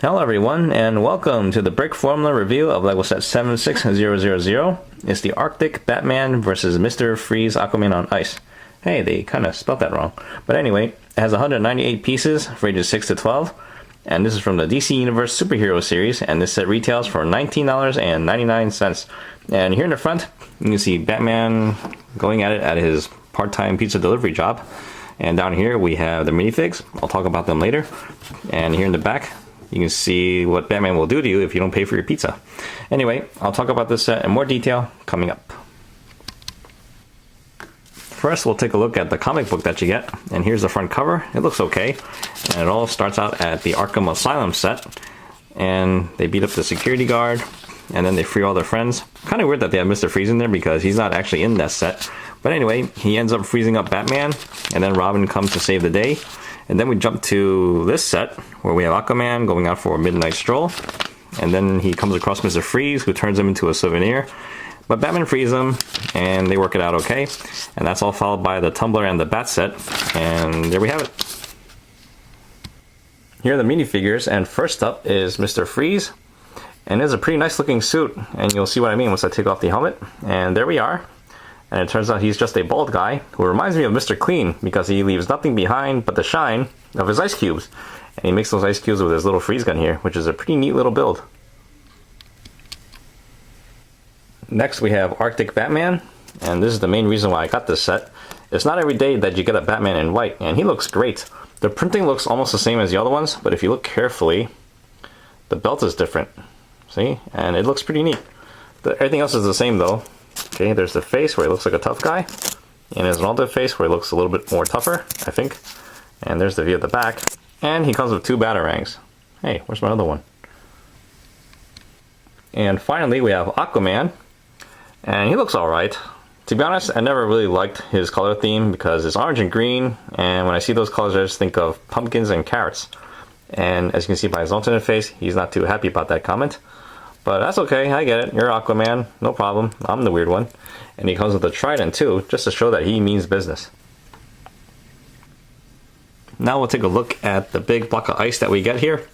Hello everyone, and welcome to the Brickformula review of LEGO set 76000. It's the Arctic Batman versus Mr. Freeze Aquaman on ice. Hey, they kind of spelled that wrong. But anyway, it has 198 pieces for ages 6 to 12. And this is from the DC Universe Superhero Series, and this set retails for $19.99. And here in the front, you can see Batman going at it at his part-time pizza delivery job. And down here we have the minifigs. I'll talk about them later. And here in the back, you can see what Batman will do to you if you don't pay for your pizza. Anyway, I'll talk about this set in more detail coming up. First, we'll take a look at the comic book that you get. And here's the front cover. It looks okay. And it all starts out at the Arkham Asylum set. And they beat up the security guard. And then they free all their friends. Kind of weird that they have Mr. Freeze in there because he's not actually in that set. But anyway, he ends up freezing up Batman. And then Robin comes to save the day. And then we jump to this set, where we have Aquaman going out for a midnight stroll. And then he comes across Mr. Freeze, who turns him into a souvenir. But Batman frees him, and they work it out okay. And that's all followed by the Tumbler and the Bat set. And there we have it. Here are the minifigures, and first up is Mr. Freeze. And it's a pretty nice looking suit, and you'll see what I mean once I take off the helmet. And there we are. And it turns out he's just a bald guy who reminds me of Mr. Clean because he leaves nothing behind but the shine of his ice cubes. And he makes those ice cubes with his little freeze gun here, which is a pretty neat little build. Next we have Arctic Batman, and this is the main reason why I got this set. It's not every day that you get a Batman in white, and he looks great. The printing looks almost the same as the other ones, but if you look carefully, the belt is different. See? And it looks pretty neat. Everything else is the same though. Okay, there's the face where he looks like a tough guy. And there's an alternate face where he looks a little bit more tougher, I think. And there's the view of the back. And he comes with 2 batarangs. Hey, where's my other one? And finally, we have Aquaman. And he looks alright. To be honest, I never really liked his color theme because it's orange and green. And when I see those colors, I just think of pumpkins and carrots. And as you can see by his alternate face, he's not too happy about that comment. But that's okay, I get it. You're Aquaman, no problem. I'm the weird one. And he comes with a trident too, just to show that he means business. Now we'll take a look at the big block of ice that we get here.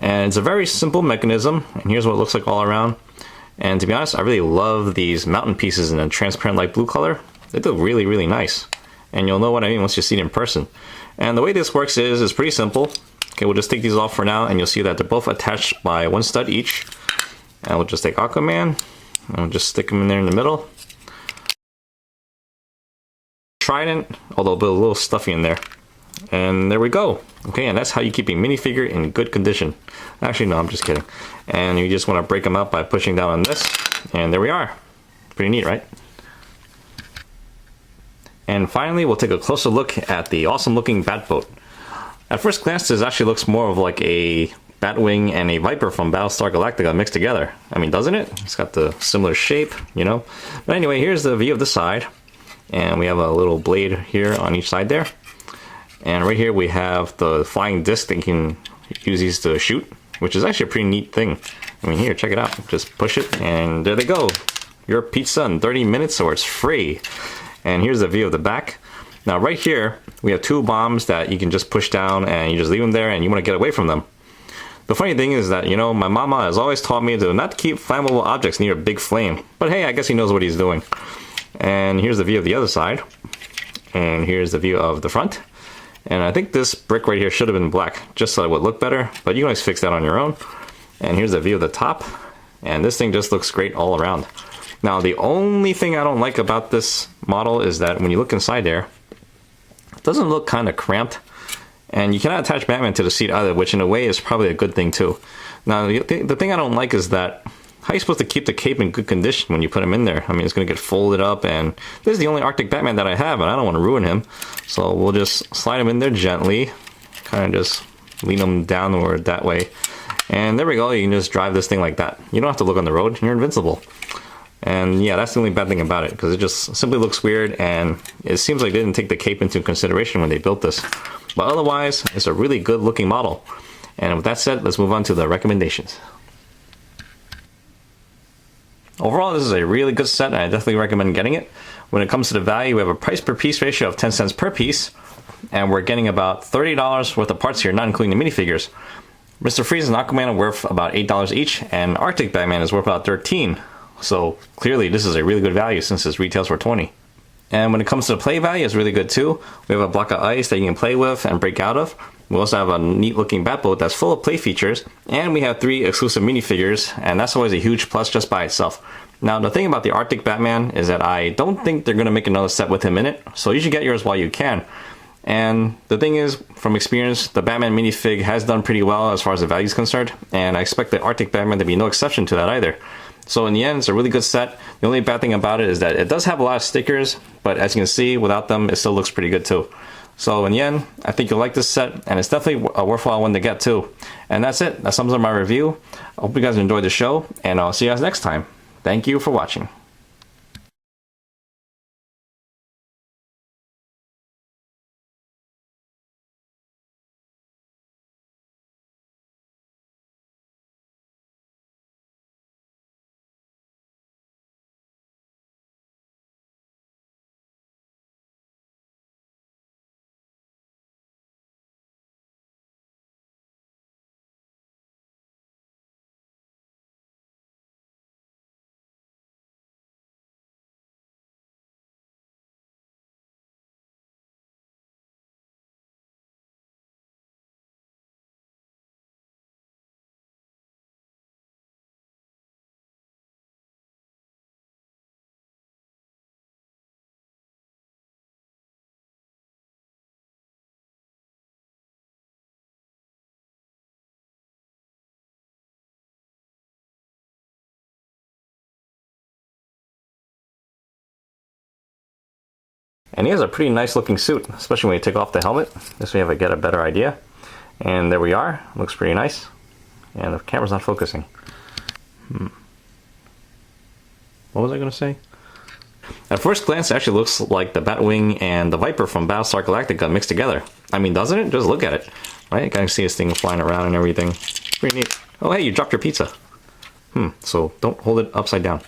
And it's a very simple mechanism, and here's what it looks like all around. And to be honest, I really love these mountain pieces in a transparent light blue color. They look really, really nice. And you'll know what I mean once you see it in person. And the way this works is pretty simple. Okay, we'll just take these off for now, and you'll see that they're both attached by 1 stud each. And we'll just take Aquaman, and we'll just stick him in there in the middle. Trident, although a little stuffy in there. And there we go. Okay, and that's how you keep a minifigure in good condition. Actually, no, I'm just kidding. And you just want to break them up by pushing down on this. And there we are. Pretty neat, right? And finally, we'll take a closer look at the awesome looking Batboat. At first glance, this actually looks more of like a Batwing and a Viper from Battlestar Galactica mixed together. I mean, doesn't it? It's got the similar shape, you know? But anyway, here's the view of the side. And we have a little blade here on each side there. And right here we have the flying disc that you can use these to shoot, which is actually a pretty neat thing. I mean, here, check it out. Just push it, and there they go. Your pizza in 30 minutes, or it's free. And here's the view of the back. Now, right here, we have 2 bombs that you can just push down, and you just leave them there, and you want to get away from them. The funny thing is that, you know, my mama has always taught me to not keep flammable objects near a big flame. But hey, I guess he knows what he's doing. And here's the view of the other side. And here's the view of the front. And I think this brick right here should have been black, just so it would look better. But you can always fix that on your own. And here's the view of the top. And this thing just looks great all around. Now, the only thing I don't like about this model is that when you look inside there, it doesn't look kind of cramped. And you cannot attach Batman to the seat either, which in a way is probably a good thing too. Now, the thing I don't like is that how are you supposed to keep the cape in good condition when you put him in there? I mean, it's going to get folded up, and this is the only Arctic Batman that I have, and I don't want to ruin him. So we'll just slide him in there gently, kind of just lean him downward that way. And there we go, you can just drive this thing like that. You don't have to look on the road, you're invincible. And yeah, that's the only bad thing about it, because it just simply looks weird, and it seems like they didn't take the cape into consideration when they built this. But otherwise, it's a really good looking model. And with that said, let's move on to the recommendations. Overall, this is a really good set, and I definitely recommend getting it. When it comes to the value, we have a price per piece ratio of 10 cents per piece, and we're getting about $30 worth of parts here, not including the minifigures. Mr. Freeze and Aquaman are worth about $8 each, and Arctic Batman is worth about $13. So clearly this is a really good value since this retails for $20. And when it comes to the play value, it's really good too. We have a block of ice that you can play with and break out of. We also have a neat looking Batboat that's full of play features, and we have 3 exclusive minifigures, and that's always a huge plus just by itself. Now the thing about the Arctic Batman is that I don't think they're going to make another set with him in it, so you should get yours while you can. And the thing is, from experience, the Batman minifig has done pretty well as far as the value is concerned, and I expect the Arctic Batman to be no exception to that either. So in the end, it's a really good set. The only bad thing about it is that it does have a lot of stickers, but as you can see, without them, it still looks pretty good too. So in the end, I think you'll like this set, and it's definitely a worthwhile one to get too. And that's it. That sums up my review. I hope you guys enjoyed the show, and I'll see you guys next time. Thank you for watching. And he has a pretty nice looking suit, especially when you take off the helmet. This way I get a better idea. And there we are. Looks pretty nice. And the camera's not focusing. What was I going to say? At first glance, it actually looks like the Batwing and the Viper from Battlestar Galactica mixed together. I mean, doesn't it? Just look at it. Right? You can see this thing flying around and everything. Pretty neat. Oh, hey, you dropped your pizza. So don't hold it upside down.